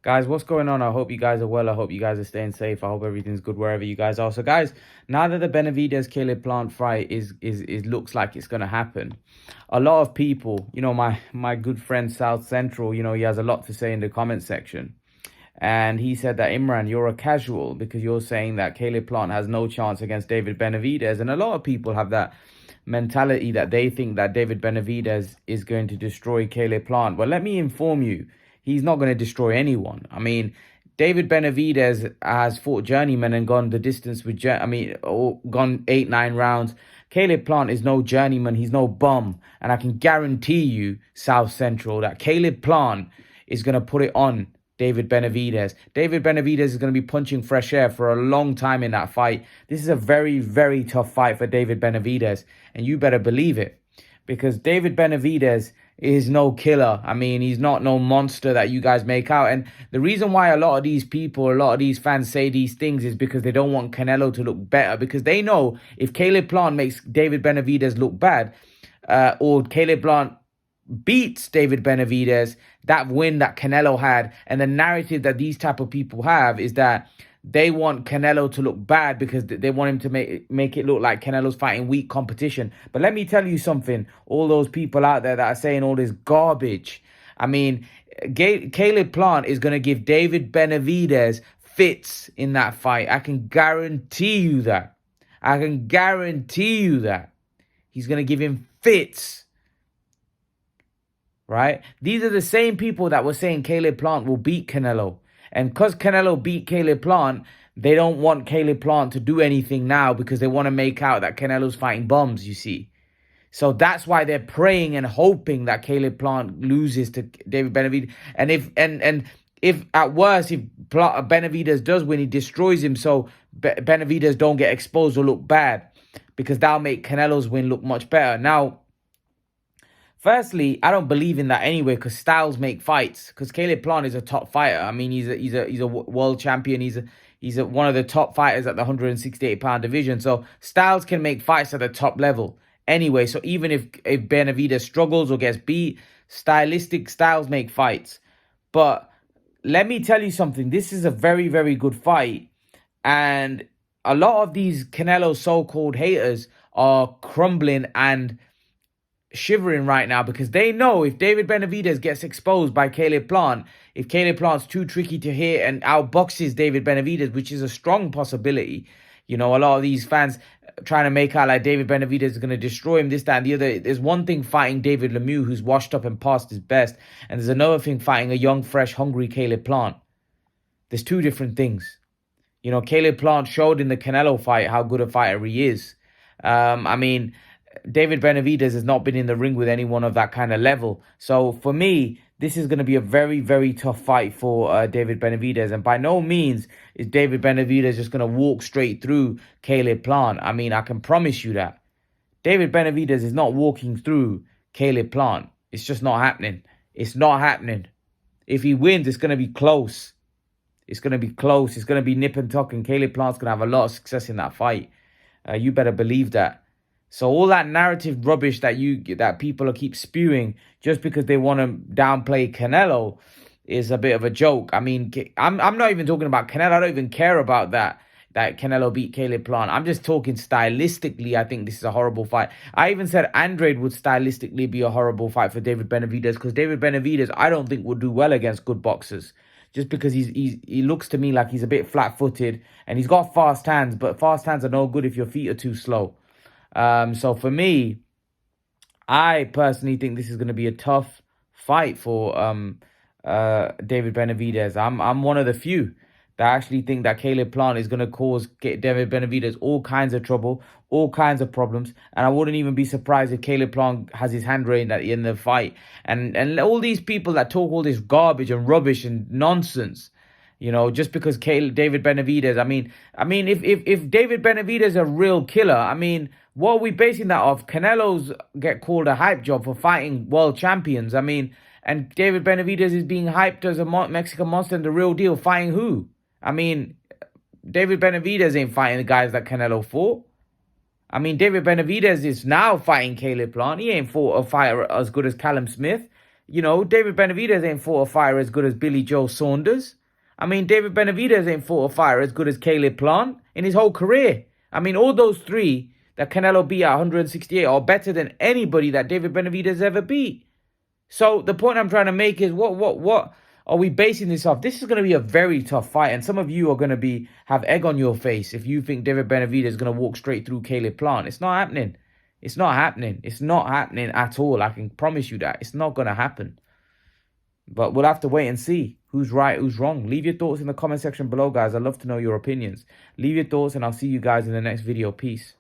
Guys, what's going on? I hope you guys are well. I hope you guys are staying safe. I hope everything's good wherever you guys are. So, guys, now that the Benavidez Caleb Plant fight is looks like it's gonna happen, a lot of people, my good friend South Central, he has a lot to say in the comment section. And he said that, Imran, you're a casual because you're saying that Caleb Plant has no chance against David Benavidez. And a lot of people have that mentality that they think that David Benavidez is going to destroy Caleb Plant. Well, let me inform you, he's not going to destroy anyone. I mean, David Benavidez has fought journeyman and gone the distance with, gone 8-9 rounds. Caleb Plant is no journeyman. He's no bum. And I can guarantee you, South Central, that Caleb Plant is going to put it on David Benavidez. David Benavidez is going to be punching fresh air for a long time in that fight. This is a very, very tough fight for David Benavidez. And you better believe it. Because David Benavidez is no killer. I mean, he's not no monster that you guys make out. And the reason why a lot of these people, a lot of these fans say these things is because they don't want Canelo to look better. Because they know if Caleb Plant makes David Benavidez look bad, or Caleb Plant beats David Benavidez, that win that Canelo had, and the narrative that these type of people have is that they want Canelo to look bad because they want him to make it look like Canelo's fighting weak competition. But let me tell you something, all those people out there that are saying all this garbage, I mean, Caleb Plant is going to give David Benavidez fits in that fight. I can guarantee you that. I can guarantee you that. He's going to give him fits. Right? These are the same people that were saying Caleb Plant will beat Canelo. And because Canelo beat Caleb Plant, they don't want Caleb Plant to do anything now because they want to make out that Canelo's fighting bums, you see. So that's why they're praying and hoping that Caleb Plant loses to David Benavidez. And if at worst, if Benavidez does win, he destroys him so Benavidez don't get exposed or look bad, because that'll make Canelo's win look much better. Now, firstly, I don't believe in that anyway because styles make fights. Because Caleb Plant is a top fighter. I mean, he's a world champion. He's one of the top fighters at the 168-pound division. So styles can make fights at the top level anyway. So even if Benavidez struggles or gets beat, styles make fights. But let me tell you something. This is a very, very good fight. And a lot of these Canelo so-called haters are crumbling and shivering right now because they know if David Benavidez gets exposed by Caleb Plant, if Caleb Plant's too tricky to hit and outboxes David Benavidez, which is a strong possibility, a lot of these fans trying to make out like David Benavidez is going to destroy him, this, that, and the other. There's one thing fighting David Lemieux, who's washed up and past his best, and there's another thing fighting a young, fresh, hungry Caleb Plant. There's two different things. Caleb Plant showed in the Canelo fight how good a fighter he is. David Benavidez has not been in the ring with anyone of that kind of level. So for me, this is going to be a very, very tough fight for David Benavidez. And by no means is David Benavidez just going to walk straight through Caleb Plant. I mean, I can promise you that. David Benavidez is not walking through Caleb Plant. It's just not happening. It's not happening. If he wins, it's going to be close. It's going to be close. It's going to be nip and tuck. And Caleb Plant's going to have a lot of success in that fight. You better believe that. So all that narrative rubbish that people keep spewing just because they want to downplay Canelo is a bit of a joke. I mean, I'm not even talking about Canelo. I don't even care about that Canelo beat Caleb Plant. I'm just talking stylistically. I think this is a horrible fight. I even said Andrade would stylistically be a horrible fight for David Benavidez because David Benavidez, I don't think, would do well against good boxers. Just because he looks to me like he's a bit flat-footed and he's got fast hands, but fast hands are no good if your feet are too slow. So for me, I personally think this is going to be a tough fight for David Benavidez. I'm one of the few that actually think that Caleb Plant is going to cause David Benavidez all kinds of trouble, all kinds of problems. And I wouldn't even be surprised if Caleb Plant has his hand raised at the end of the fight. And all these people that talk all this garbage and rubbish and nonsense, just because David Benavidez, I mean, if David Benavidez is a real killer, what are we basing that off? Canelo's get called a hype job for fighting world champions. And David Benavidez is being hyped as a Mexican monster and the real deal. Fighting who? David Benavidez ain't fighting the guys that Canelo fought. David Benavidez is now fighting Caleb Plant. He ain't fought a fighter as good as Callum Smith. You know, David Benavidez ain't fought a fighter as good as Billy Joe Saunders. I mean, David Benavidez ain't fought a fighter as good as Caleb Plant in his whole career. I mean, all those three that Canelo beat at 168 are better than anybody that David Benavidez ever beat. So the point I'm trying to make is what are we basing this off? This is going to be a very tough fight, and some of you are going to have egg on your face if you think David Benavidez is going to walk straight through Caleb Plant. It's not happening. It's not happening. It's not happening at all. I can promise you that. It's not going to happen. But we'll have to wait and see who's right, who's wrong. Leave your thoughts in the comment section below, guys. I'd love to know your opinions. Leave your thoughts, and I'll see you guys in the next video. Peace.